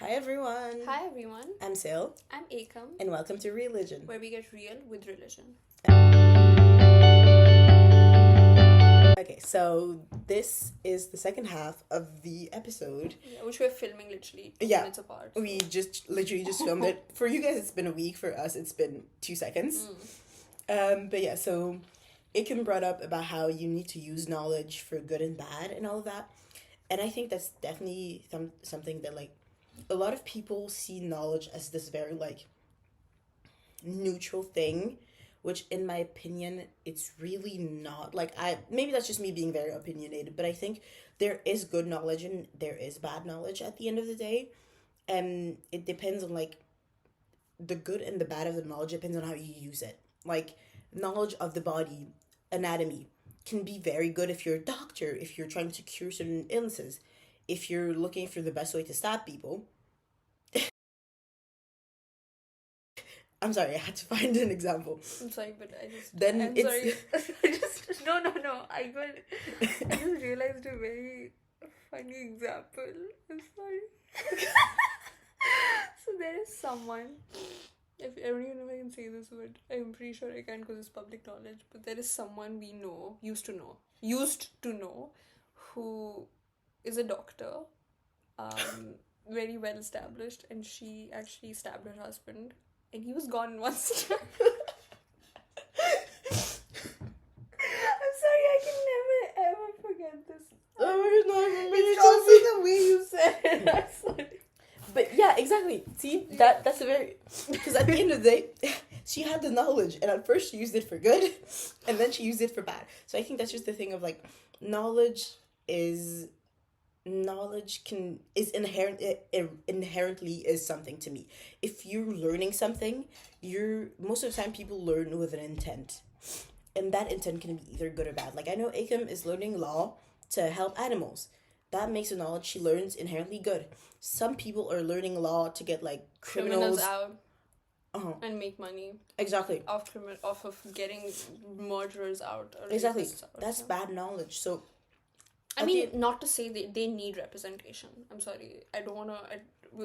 Hi everyone. Hi everyone, I'm Sil, I'm Akam, and welcome to Religion. where we get real with religion. Okay, so this is the second half of the episode. Yeah, which we're filming literally 2 minutes apart. We just literally just filmed it. For you guys, it's been a week. For us, it's been 2 seconds. But yeah, so Aiken brought up about how you need to use knowledge for good and bad and all of that, and I think that's definitely something that like a lot of people see knowledge as this very like neutral thing, which in my opinion it's really not. Like, I maybe that's just me being very opinionated, but I think there is good knowledge and there is bad knowledge at the end of the day, and it depends on like the good and the bad of the knowledge depends on how you use it. Like, knowledge of the body, anatomy, can be very good if you're a doctor, if you're trying to cure certain illnesses, if you're looking for the best way to stab people. I'm sorry, I had to find an example. I'm sorry, but I just. Then I'm it's sorry. I just. No, no, no. I just realized a very funny example. I'm sorry. So there is someone. If I don't even know if I can say this word, I'm pretty sure I can because it's public knowledge. But there is someone we know, used to know, who is a doctor, very well established, and she actually stabbed her husband, and he was gone in one step. I'm sorry, I can never ever forget this. Oh my god, It's also the way you said it. I'm sorry. But yeah, exactly. See, that's a very, because at the end of the day, she had the knowledge, and at first she used it for good, and then she used it for bad. So I think that's just the thing of like knowledge is knowledge can is inherent it inherently is something to me. If you're learning something, you're most of the time people learn with an intent, and that intent can be either good or bad. Like, I know Akam is learning law to help animals. That makes the knowledge she learns inherently good. Some people are learning law to get like Criminals criminals. out Uh-huh. and make money Exactly. off of getting murderers out or Exactly. rapists out. That's bad knowledge. So I at mean, the- not to say they need representation. I'm sorry. I don't wanna.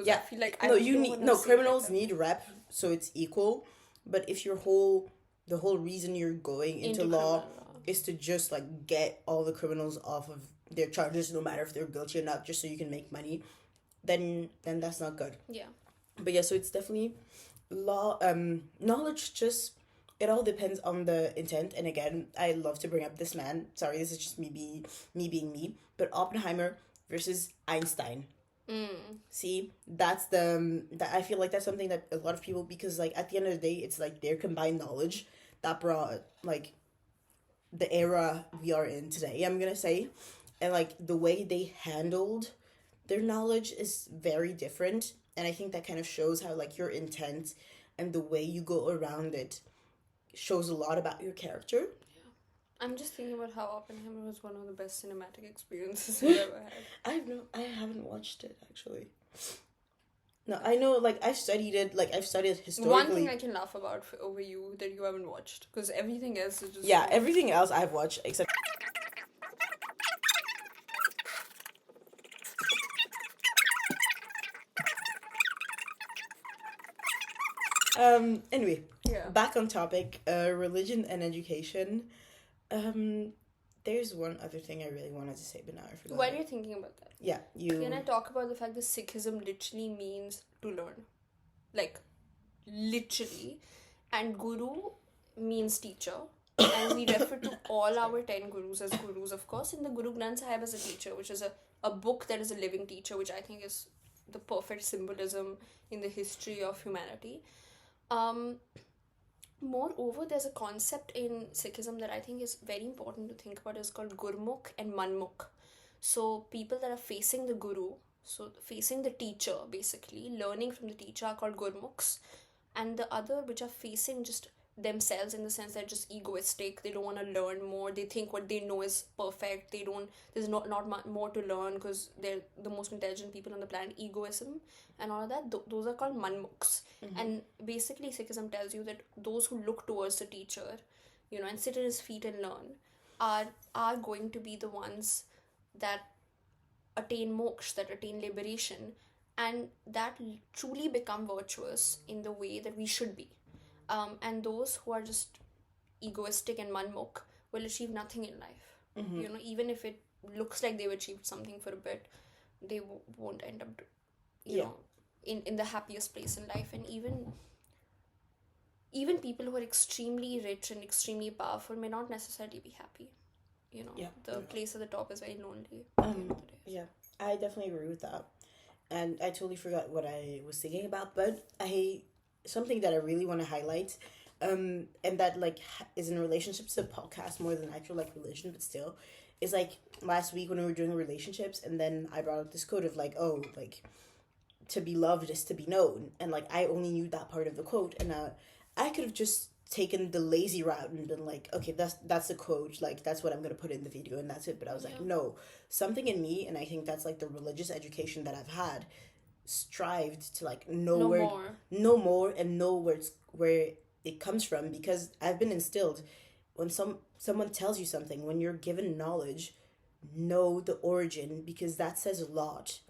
yeah, I feel like I no, don't you need wanna no say it like criminals that. need rep, so it's equal. But if the whole reason you're going into law criminal law. is to just like get all the criminals off of their charges, no matter if they're guilty or not, just so you can make money, then that's not good. Yeah. But yeah, so it's definitely law. Knowledge just, it all depends on the intent. And again, I love to bring up this man. Sorry, this is just me being me. But Oppenheimer versus Einstein. See, that's that I feel like that's something that a lot of people, because like at the end of the day, it's like their combined knowledge that brought like the era we are in today, I'm gonna say, and like the way they handled their knowledge is very different, and I think that kind of shows how like your intent and the way you go around it shows a lot about your character. I'm just thinking about how Oppenheimer was one of the best cinematic experiences we've ever had. I haven't watched it actually. No, I know, like I've studied it, like I've studied historically. One thing I can laugh about over you that you haven't watched, because everything else is just Yeah, everything else I've watched except. Anyway, yeah. back on topic, religion and education. There's one other thing I really wanted to say, but now I forgot. While you're thinking about that, Yeah, you. can I talk about the fact that Sikhism literally means to learn? Like, literally. And Guru means teacher. And we refer to all our 10 gurus as gurus, of course, in the Guru Granth Sahib as a teacher, which is a book that is a living teacher, which I think is the perfect symbolism in the history of humanity. Moreover, there's a concept in Sikhism that I think is very important to think about. Is called Gurmukh and Manmukh. So people that are facing the Guru, so facing the teacher, basically learning from the teacher, are called Gurmukhs, and the other which are facing just themselves, in the sense they're just egoistic, they don't want to learn more, they think what they know is perfect, they don't, there's not much more to learn because they're the most intelligent people on the planet, egoism and all of that. Those are called manmukhs. And basically Sikhism tells you that those who look towards the teacher, and sit at his feet and learn, are going to be the ones that attain moksha, that attain liberation. and that truly become virtuous in the way that we should be. And those who are just egoistic and manmuk will achieve nothing in life. You know, even if it looks like they've achieved something for a bit, they won't end up, you know, in the happiest place in life. And even people who are extremely rich and extremely powerful may not necessarily be happy. You know, the place at the top is very lonely at the end of the day. Yeah, I definitely agree with that. And I totally forgot what I was thinking about, but something that I really want to highlight, and that like is in relationship to the podcast more than actual like religion, but still, is like last week when we were doing relationships, and then I brought up this quote of like, oh, like to be loved is to be known, and like I only knew that part of the quote, and I could have just taken the lazy route and been like, okay, that's the quote, like that's what I'm gonna put in the video and that's it. But I was like, no, something in me, and I think that's like the religious education that I've had, strived to like know more and know where it comes from, because I've been instilled when someone tells you something, when you're given knowledge, know the origin, because that says a lot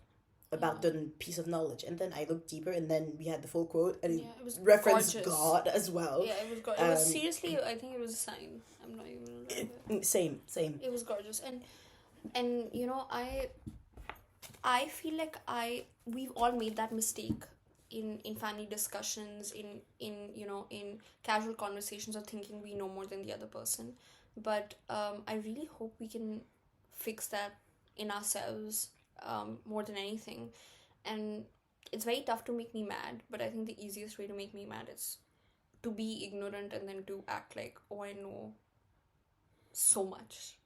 about the piece of knowledge. And then I looked deeper, and then we had the full quote, and it was referenced gorgeous. God as well. Yeah, it was gorgeous. It was seriously, I think it was a sign. I'm not even same. It was gorgeous. And you know, I feel like we've all made that mistake in family discussions, in you know, in casual conversations, of thinking we know more than the other person. But I really hope we can fix that in ourselves, more than anything. And it's very tough to make me mad, but I think the easiest way to make me mad is to be ignorant and then to act like, oh, I know so much,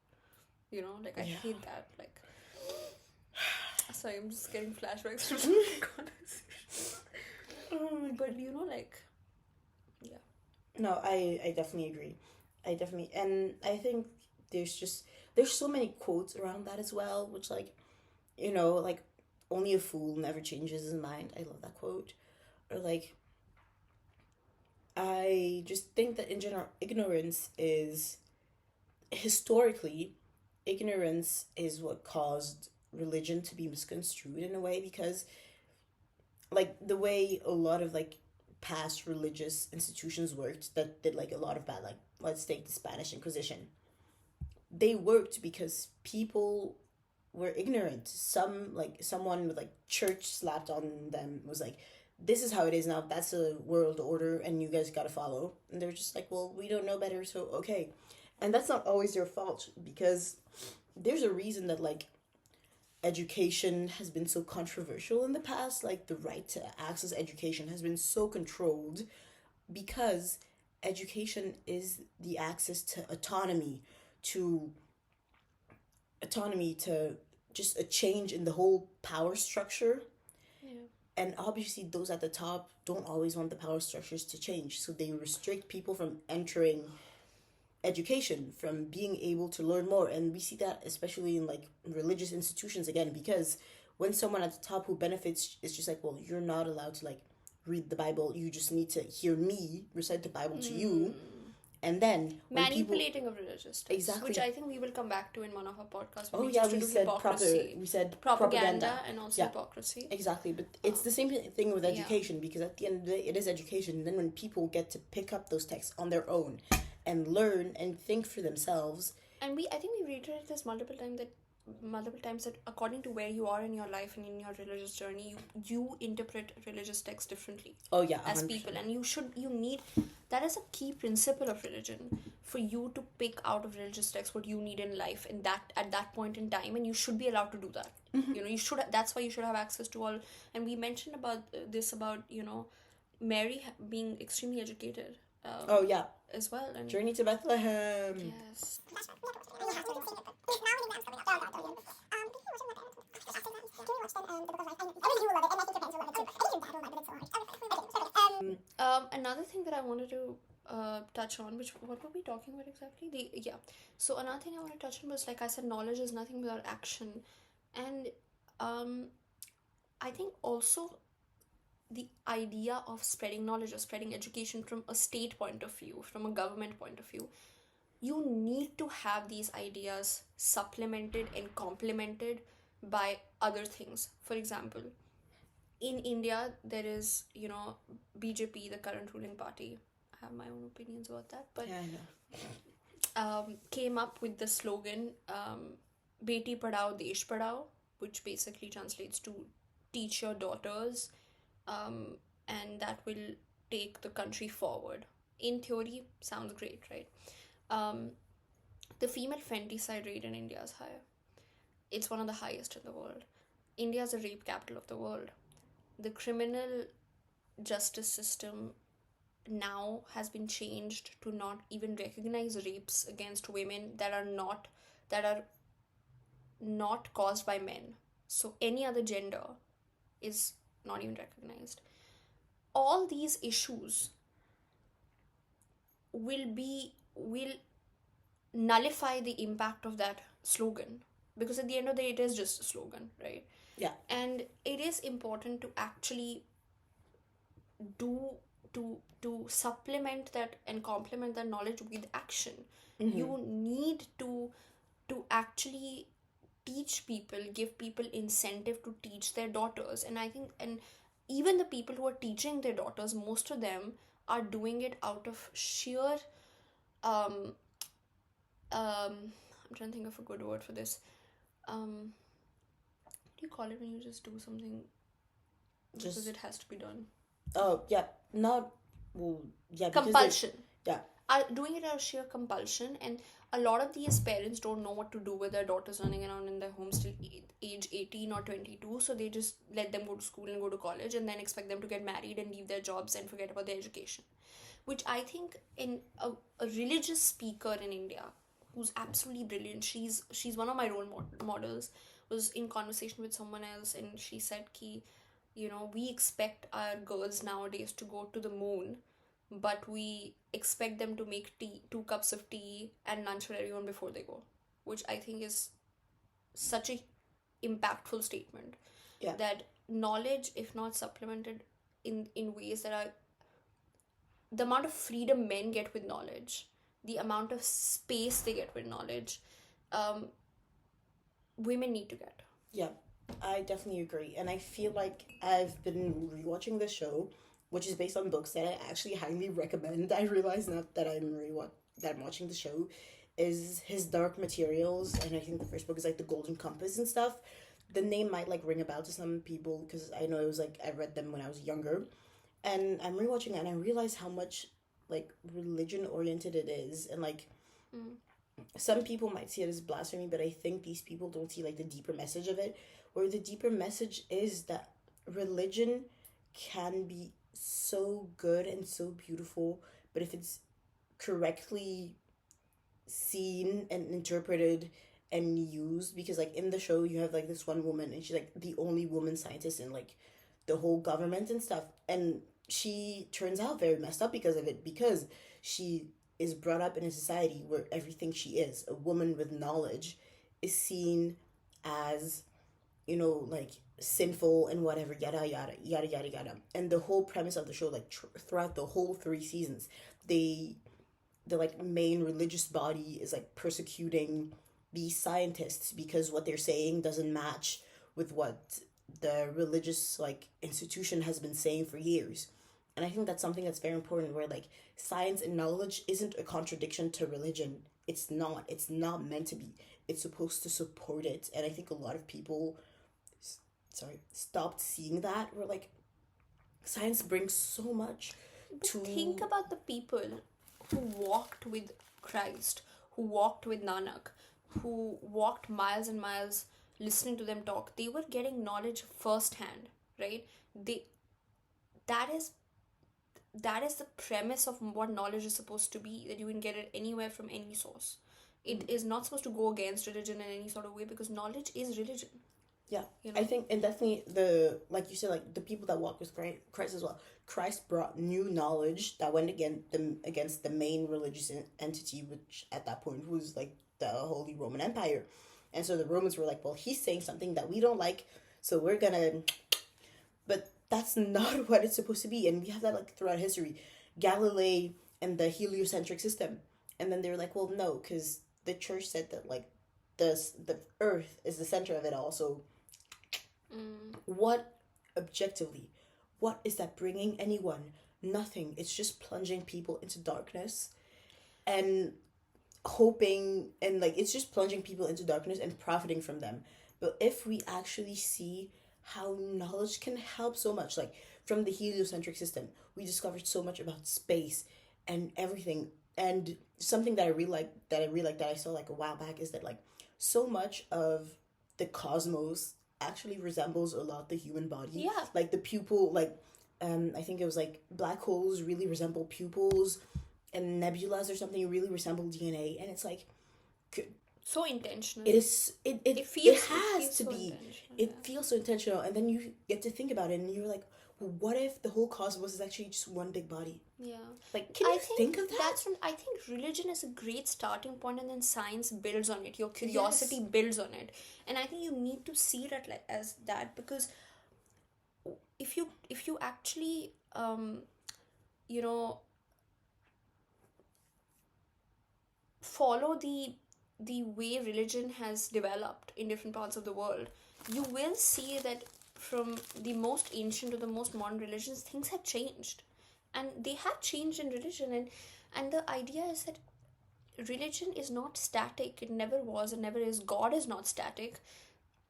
you know, like I hate that. Like, sorry, I'm just getting flashbacks from the conversation. But you know, like, no, I definitely agree. And I think there's so many quotes around that as well, which, like, you know, like, only a fool never changes his mind. I love that quote. Or like, I just think that in general, historically, ignorance is what caused religion to be misconstrued in a way, because like the way a lot of like past religious institutions worked that did like a lot of bad, like let's take the Spanish Inquisition, they worked because people were ignorant. Someone with like church slapped on them was like, this is how it is now, that's a world order and you guys gotta follow. And they're just like, well, we don't know better, so okay. And that's not always their fault, because there's a reason that like education has been so controversial in the past. Like the right to access education has been so controlled, because education is the access to autonomy to just a change in the whole power structure. And obviously those at the top don't always want the power structures to change, so they restrict people from entering education, from being able to learn more. And we see that especially in like religious institutions again, because when someone at the top who benefits is just like, well, you're not allowed to like read the Bible, you just need to hear me recite the Bible to you. And then manipulating of religious texts, exactly, which I think we will come back to in one of our podcasts. We said propaganda and also hypocrisy. Exactly, but it's the same thing with education, because at the end of the day, it is education. And then when people get to pick up those texts on their own and learn and think for themselves, and I think we reiterated this multiple times that according to where you are in your life and in your religious journey, you interpret religious texts differently. Oh yeah, 100%. As people, and you need, that is a key principle of religion, for you to pick out of religious texts what you need in life in that at that point in time, and you should be allowed to do that. You know, you should. That's why you should have access to all. And we mentioned about you know, Mary being extremely educated. As well. And Journey to Bethlehem. Yes. Another thing that I wanted to touch on, what were we talking about exactly? So another thing I want to touch on was, like I said, knowledge is nothing without action. And I think also the idea of spreading knowledge or spreading education from a state point of view, from a government point of view, you need to have these ideas supplemented and complemented by other things. For example, in India, there is, BJP, the current ruling party. I have my own opinions about that, but Yeah, I know. came up with the slogan, Beti Padhao, Desh Padhao, which basically translates to teach your daughters, and that will take the country forward. In theory, sounds great, right? Um, the female infanticide rate in India is higher. It's one of the highest in the world. India is a rape capital of the world. The criminal justice system now has been changed to not even recognize rapes against women that are not caused by men. So any other gender is not even recognized. All these issues will nullify the impact of that slogan, because at the end of the day it is just a slogan, right? Yeah. And it is important to actually do to supplement that and complement that knowledge with action. You need to actually teach people, give people incentive to teach their daughters. And I think, and even the people who are teaching their daughters, most of them are doing it out of sheer um I'm trying to think of a good word for this. What do you call it when you just do something because Just it has to be done? yeah, not well, yeah, because Compulsion. yeah, Are doing it out of sheer compulsion, and a lot of these parents don't know what to do with their daughters running around in their homes till age 18 or 22, so they just let them go to school and go to college and then expect them to get married and leave their jobs and forget about their education. Which I think, in a religious speaker in India who's absolutely brilliant, she's one of my role models, was in conversation with someone else, and she said ki, we expect our girls nowadays to go to the moon, but we expect them to make tea, 2 cups of tea and lunch for everyone before they go, which I think is such a impactful statement. Yeah. That knowledge, if not supplemented in ways that are, the amount of freedom men get with knowledge, the amount of space they get with knowledge, women need to get. Yeah, I definitely agree. And I feel like I've been rewatching the show, which is based on books that I actually highly recommend. I realize now that that I'm watching the show, is his Dark Materials, and I think the first book is like The Golden Compass and stuff. The name might like ring a bell to some people because I know it was like I read them when I was younger, and I'm rewatching it and I realize how much like religion oriented it is, and like some people might see it as blasphemy, but I think these people don't see like the deeper message of it, where the deeper message is that religion can be so good and so beautiful, but if it's correctly seen and interpreted and used, because like in the show you have like this one woman and she's like the only woman scientist in like the whole government and stuff, and she turns out very messed up because of it, because she is brought up in a society where everything she is, a woman with knowledge, is seen as, like sinful and whatever, yada yada yada yada yada. And the whole premise of the show, like throughout the whole 3 seasons, the like main religious body is like persecuting these scientists because what they're saying doesn't match with what the religious like institution has been saying for years. And I think that's something that's very important, where like science and knowledge isn't a contradiction to religion. It's not meant to be. It's supposed to support it. And I think a lot of people stopped seeing that. Where like science brings so much to Think about the people who walked with Christ, who walked with Nanak, who walked miles and miles listening to them talk. They were getting knowledge firsthand, right? That is the premise of what knowledge is supposed to be, that you can get it anywhere from any source. It is not supposed to go against religion in any sort of way, because knowledge is religion. Yeah, I think, and definitely like you said, like the people that walk with Christ as well. Christ brought new knowledge that went against the main religious entity, which at that point was like the Holy Roman Empire. And so the Romans were like, well, he's saying something that we don't like, so we're gonna. But that's not what it's supposed to be, and we have that like throughout history. Galilei and the heliocentric system, and then they were like, well, no, because the church said that like the Earth is the center of it all, so what objectively, what is that bringing anyone? Nothing. It's just plunging people into darkness and hoping, and like it's just plunging people into darkness and profiting from them. But if we actually see how knowledge can help so much, like from the heliocentric system, we discovered so much about space and everything. And something that I really like, that I saw like a while back, is that like so much of the cosmos actually resembles a lot the human body. Yeah. Like the pupil, like I think it was like black holes really resemble pupils, and nebulas or something really resemble DNA, and it's like So intentional. it is it It feels- it has it feels to so be intentional, it yeah. feels so intentional, and then you get to think about it and you're like, well, what if the whole cosmos is actually just one big body? Yeah. Like, can you think of that? That's when I think religion is a great starting point, and then science builds on it. Your curiosity builds on it, and I think you need to see it like as that, because if you actually you know follow the way religion has developed in different parts of the world, you will see that from the most ancient to the most modern religions, things have changed, and they have changed in religion, and the idea is that religion is not static. It never was and never is. God is not static.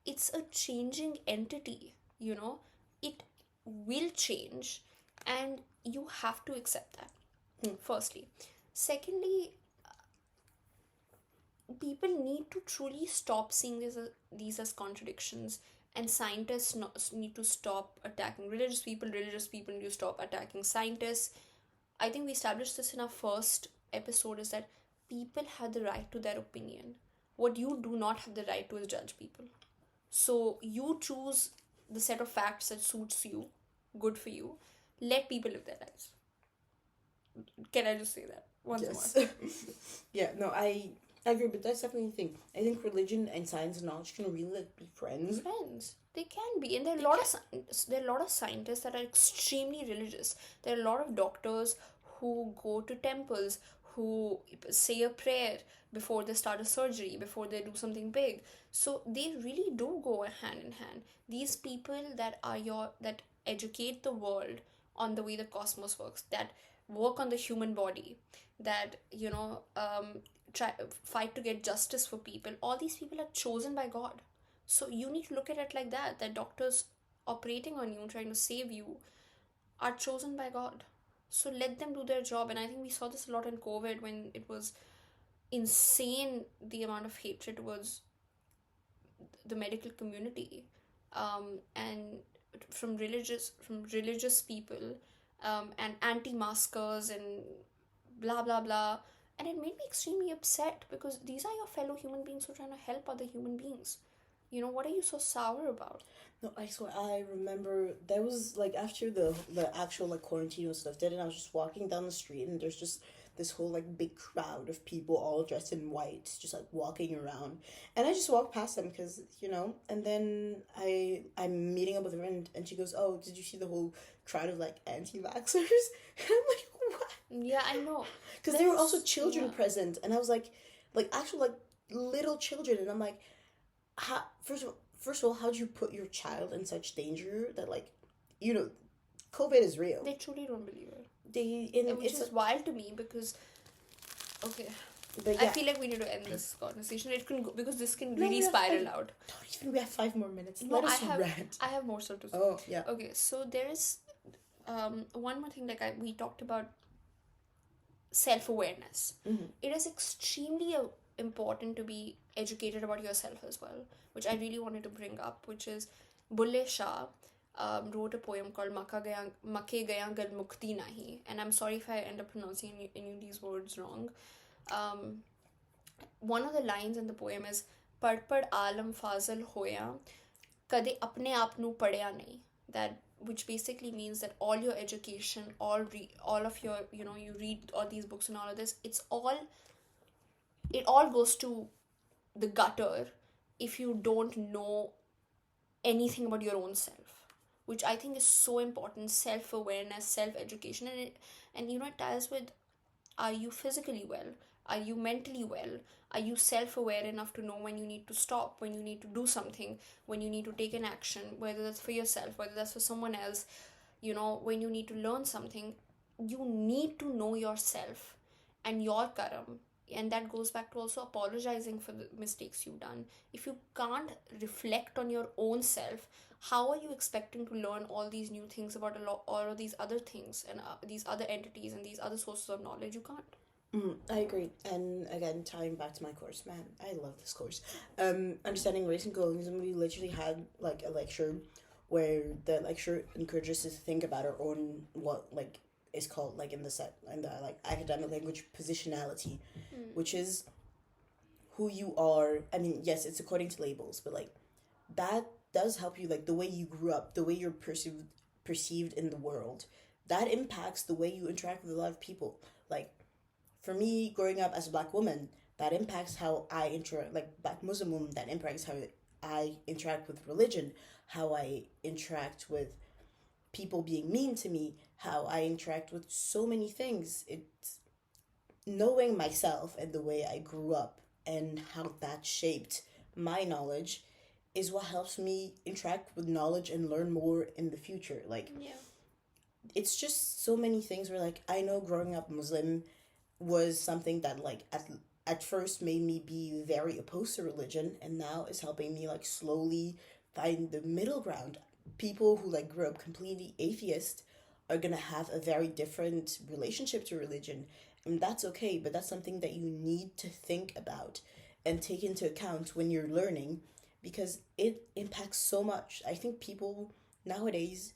It's a changing entity, it will change, and you have to accept that. Firstly. Secondly, people need to truly stop seeing these as contradictions, and scientists need to stop attacking religious people. Religious people need to stop attacking scientists. I think we established this in our first episode, is that people have the right to their opinion. What you do not have the right to is judge people. So you choose the set of facts that suits you, good for you. Let people live their lives. Can I just say that once more? Yeah, no, I agree, but that's definitely the thing. I think religion and science and knowledge can really like be friends. They can be, and there are a lot of scientists that are extremely religious. There are a lot of doctors who go to temples, who say a prayer before they start a surgery, before they do something big. So they really do go hand in hand. These people that educate the world on the way the cosmos works, that work on the human body, that try fight to get justice for people. All these people are chosen by God. So you need to look at it like that. That doctors operating on you, trying to save you, are chosen by God. So let them do their job. And I think we saw this a lot in COVID, when it was insane the amount of hatred towards the medical community, and from religious people, and anti-maskers and blah blah blah. And it made me extremely upset, because these are your fellow human beings who are trying to help other human beings. What are you so sour about? No, I swear, I remember there was like after the actual like quarantine was lifted, and I was just walking down the street, and there's just this whole like big crowd of people all dressed in white, just like walking around, and I just walked past them because and then I'm meeting up with a friend, and she goes, "Oh, did you see the whole crowd of like anti-vaxxers?" And I'm like, "What?" Yeah, I know. Because there were also children present, and I was like actual like little children, and I'm like, how, first of all, how do you put your child in such danger that like, COVID is real? They truly don't believe it. Which is wild to me, because okay, but yeah, I feel like we need to end this conversation. It can go, because this can really spiral out. Don't even. We have 5 more minutes. No, Let us rant. I have more stuff to say. Oh yeah. Okay, so there is one more thing. Like we talked about self-awareness. It is extremely important to be educated about yourself as well, which I really wanted to bring up, which is Bulle Shah wrote a poem called Make Gaya Gal Mukti Nahi, and I'm sorry if I end up pronouncing any of these words wrong. One of the lines in the poem is Pad Alam Fazal Hoya Kade Apne Aap Nu Padya Nahi, that which basically means that all your education, all of your, you read all these books and all of this, it all goes to the gutter if you don't know anything about your own self, which I think is so important. Self-awareness, self-education, and it ties with, are you physically well? Are you mentally well? Are you self-aware enough to know when you need to stop, when you need to do something, when you need to take an action, whether that's for yourself, whether that's for someone else, when you need to learn something? You need to know yourself and your karam. And that goes back to also apologizing for the mistakes you've done. If you can't reflect on your own self, how are you expecting to learn all these new things about all of these other things and these other entities and these other sources of knowledge? You can't. I agree. And again, tying back to my course, man, I love this course. Understanding race and colonialism, we literally had like a lecture where the lecturer encourages us to think about our own, what like is called like in the like academic language, positionality, which is who you are. I mean, yes, it's according to labels, but like that does help you, like the way you grew up, the way you're perceived in the world. That impacts the way you interact with a lot of people. Like for me, growing up as a black woman, that impacts how I interact, like black Muslim woman, that impacts how I interact with religion, how I interact with people being mean to me, how I interact with so many things. It's knowing myself and the way I grew up and how that shaped my knowledge is what helps me interact with knowledge and learn more in the future. Like, Yeah. it's just so many things where, like, I know growing up Muslim was something that, like, at first made me be very opposed to religion, and now is helping me, like, slowly find the middle ground. People who, like, grew up completely atheist are gonna have a very different relationship to religion, and that's okay, but that's something that you need to think about and take into account when you're learning, because it impacts so much. I think people nowadays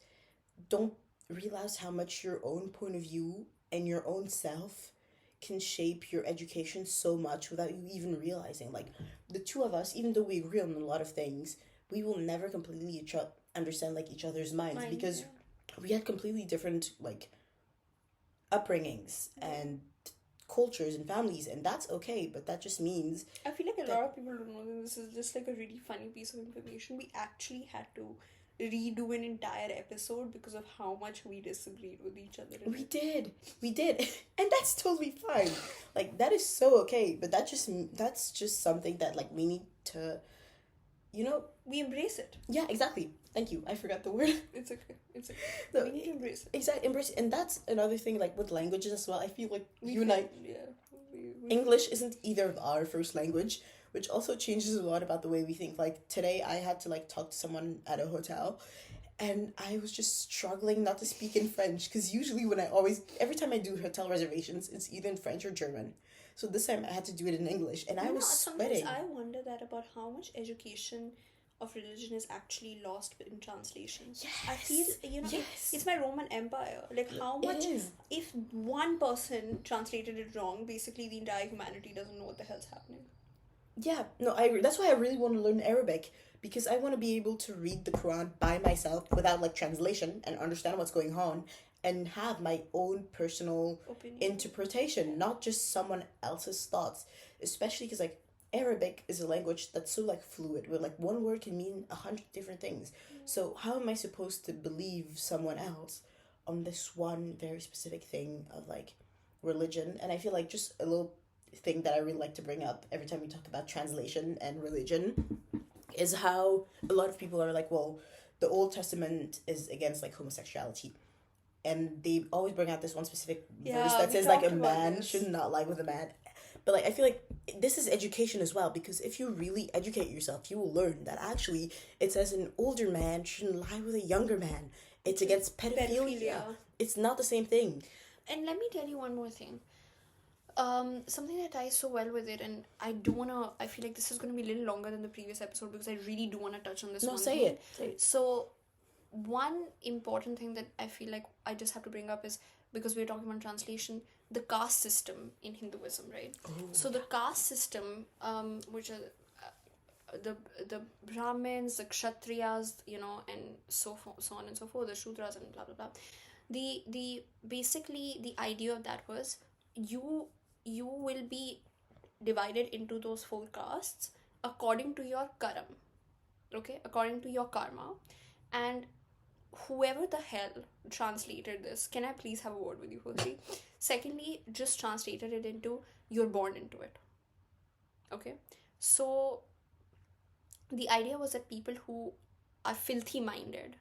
don't realize how much your own point of view and your own self can shape your education so much without you even realizing. Like, the two of us, even though we agree on a lot of things, we will never completely understand like each other's minds, because we had completely different like upbringings and cultures and families, and that's okay, but that just means I feel like a lot of people don't know that this is just like a really funny piece of information. We actually had to redo an entire episode because of how much we disagreed with each other. we did and that's totally fine. Like, that is so okay, but that's just something that, like, we need to, we embrace it. yeah, exactly. Thank you, I forgot the word. It's okay. No, we need to embrace it. Exactly, embrace it. And that's another thing, like with languages as well. I feel like you and I, we English isn't either of our first language, which also changes a lot about the way we think. Like, today I had to like talk to someone at a hotel, and I was just struggling not to speak in French, because usually every time I do hotel reservations, it's either in French or German. So this time I had to do it in English, and I was sweating. Sometimes I wonder that about how much education of religion is actually lost in translation. Yes. I feel, Yes. it's my Roman Empire. Like, how It much, is. if one person translated it wrong, basically the entire humanity doesn't know what the hell's happening. Yeah, no, I agree. That's why I really want to learn Arabic, because I want to be able to read the Quran by myself without like translation and understand what's going on and have my own personal Opinion. interpretation, not just someone else's thoughts. Especially because like Arabic is a language that's so like fluid, where like one word can mean 100 different things. So how am I supposed to believe someone else on this one very specific thing of like religion? And I feel like just a little thing that I really like to bring up every time we talk about translation and religion is how a lot of people are like, well, the Old Testament is against like homosexuality, and they always bring out this one specific verse that says like a man should not lie with a man. But like, I feel like this is education as well, because if you really educate yourself, you will learn that actually it says an older man shouldn't lie with a younger man. It's against pedophilia. It's not the same thing. And let me tell you one more thing. Something that ties so well with it, and I feel like this is going to be a little longer than the previous episode because I really do want to touch on this one thing. Say it. So, one important thing that I feel like I just have to bring up is, because we're talking about translation, the caste system in Hinduism, right? So the caste system, which are the Brahmins, the Kshatriyas, and so on and so forth, the Shudras and blah blah blah. The basically the idea of that was you will be divided into those 4 castes according to your karam, okay, according to your karma, and whoever the hell translated this, can I please have a word with you, firstly? Secondly, just translated it into you're born into it. Okay? So the idea was that people who are filthy minded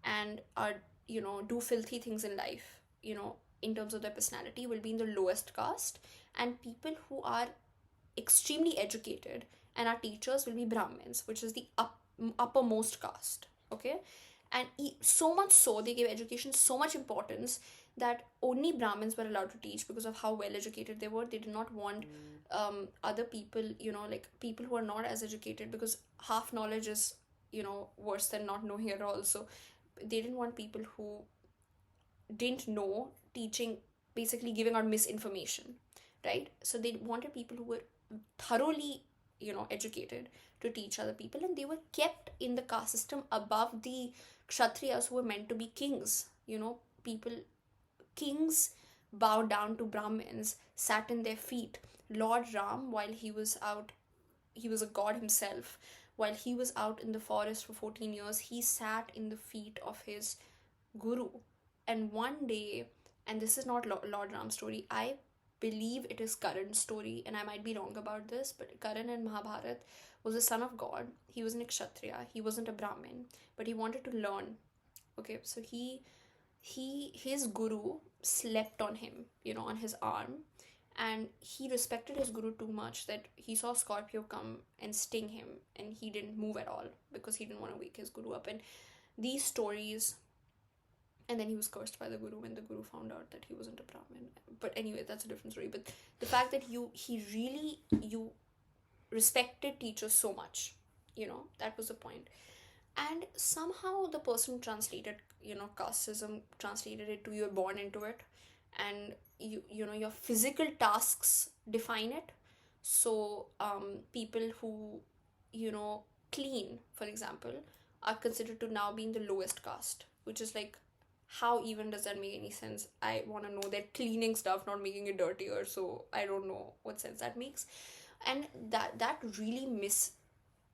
and are, do filthy things in life, in terms of their personality, will be in the lowest caste, and people who are extremely educated and our teachers will be Brahmins, which is the uppermost caste. Okay, and so much so they gave education so much importance that only Brahmins were allowed to teach because of how well educated they were. They did not want other people, like people who are not as educated, because half knowledge is, worse than not knowing at all. So they didn't want people who didn't know teaching, basically giving out misinformation, right? So they wanted people who were thoroughly, educated to teach other people, and they were kept in the caste system above the kshatriyas who were meant to be kings. People, kings bowed down to Brahmins, sat in their feet. Lord Ram, while he was out, he was a god himself. While he was out in the forest for 14 years, he sat in the feet of his guru. And one day, and this is not Lord Ram's story, I believe it is Karan's story, and I might be wrong about this, but Karan in Mahabharat was a son of God. He was an Kshatriya. He wasn't a Brahmin, but he wanted to learn. Okay, so his guru slept on him, on his arm, and he respected his guru too much that he saw Scorpio come and sting him, and he didn't move at all because he didn't want to wake his guru up. And these stories, and then he was cursed by the guru when the guru found out that he wasn't a Brahmin. But anyway, that's a different story. But the fact that you respected teachers so much, that was the point. And somehow the person translated, casteism, translated it to you're born into it, and your physical tasks define it. So people who, clean, for example, are considered to now be in the lowest caste, which is like, how even does that make any sense? I want to know. They're cleaning stuff, not making it dirtier, so I don't know what sense that makes. And that really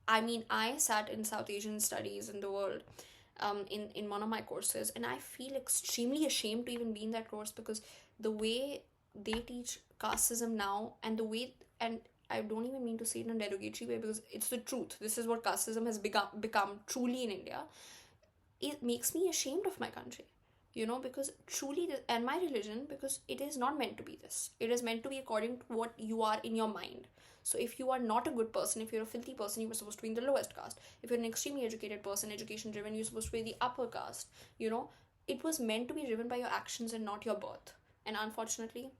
I sat in South Asian studies in the world, in one of my courses, and I feel extremely ashamed to even be in that course, because the way they teach casteism now, and the way, and I don't even mean to say it in a derogatory way, because it's the truth. This is what casteism has become truly in India. It makes me ashamed of my country, because truly, and my religion, because it is not meant to be this. It is meant to be according to what you are in your mind. So if you are not a good person, if you're a filthy person, you were supposed to be in the lowest caste. If you're an extremely educated person, education driven, you're supposed to be in the upper caste. It was meant to be driven by your actions and not your birth. And unfortunately,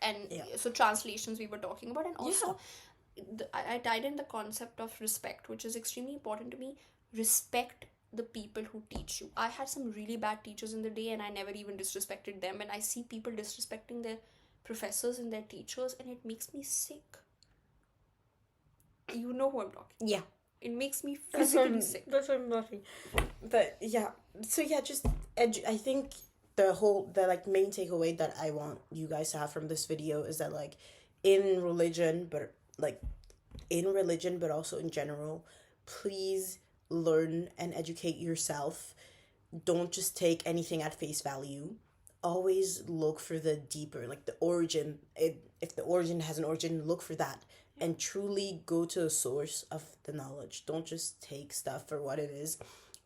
and so translations we were talking about, and also I tied in the concept of respect, which is extremely important to me. Respect the people who teach you. I had some really bad teachers in the day, and I never even disrespected them, and I see people disrespecting their professors and their teachers, and it makes me sick. You know who I'm talking. Yeah. It makes me physically sick. That's what I'm talking. But yeah, so yeah, just I think the main takeaway that I want you guys to have from this video is that in religion, but also in general, please learn and educate yourself. Don't just take anything at face value. Always look for the deeper, the origin. If the origin has an origin, look for that, and truly go to the source of the knowledge. Don't just take stuff for what it is,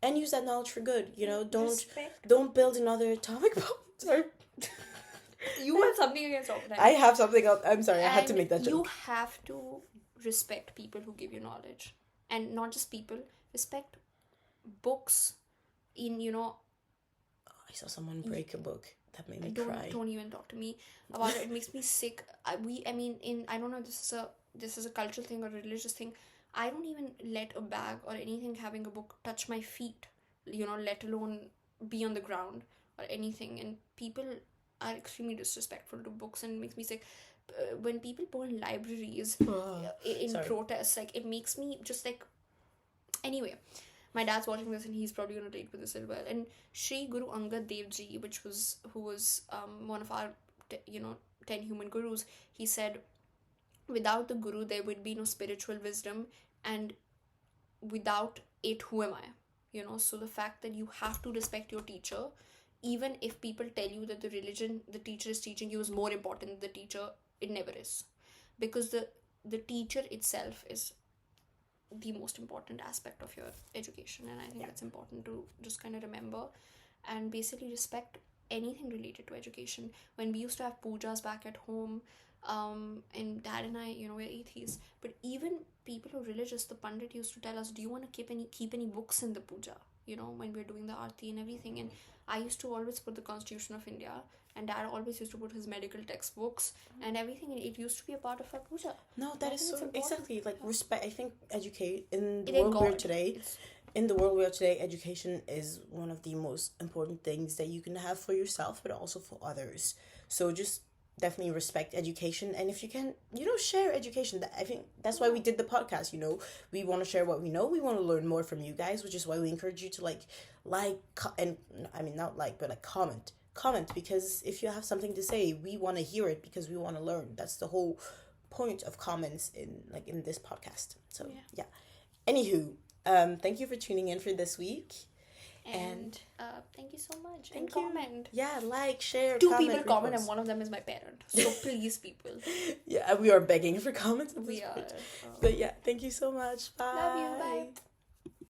and use that knowledge for good. Don't build another atomic bomb. Sorry. You have something against Oppenheimer. I have something else. I'm sorry, I had to make that joke. You have to respect people who give you knowledge, and not just people. Respect books. I saw someone break a book. That made me cry. Don't even talk to me about it. It makes me sick. I don't know if this is a cultural thing or a religious thing. I don't even let a bag or anything having a book touch my feet, let alone be on the ground or anything. And people are extremely disrespectful to books, and it makes me sick. When people burn libraries in protests, it makes me just anyway. My dad's watching this, and he's probably going to relate with this as well. And Sri Guru Angad Dev Ji, who was one of our 10 human gurus, he said, without the guru there would be no spiritual wisdom, and without it, who am I? you know. So the fact that you have to respect your teacher, even if people tell you that the religion the teacher is teaching you is more important than the teacher, it never is, because the teacher itself is the most important aspect of your education. And I think that's important to just kind of remember and basically respect anything related to education. When we used to have pujas back at home, and dad and I, you know, we're atheists, but even people who are religious, the pandit used to tell us, do you want to keep any books in the puja, you know, when we're doing the aarti and everything. And I used to always put the Constitution of India, and dad always used to put his medical textbooks and everything, and it used to be a part of our puja. No, that is so exactly like respect. I think educate in the Thank world God. we're today. In the world we are today, education is one of the most important things that you can have for yourself, but also for others. So just definitely respect education, and if you can, you know, share education. I think that's why we did the podcast. You know, we want to share what we know. We want to learn more from you guys, which is why we encourage you to and I mean not like, but like comment, because if you have something to say, we want to hear it because we want to learn. That's the whole point of comments in this podcast. So yeah. Anywho, thank you for tuning in for this week. And thank you so much. Thank and you. Comment. Yeah, like, share, 2 comment, people comment, repost. and one of them is my parent. So please, people. Yeah, we are begging for comments. At this We are. point. But yeah, thank you so much. Bye. Love you. Bye.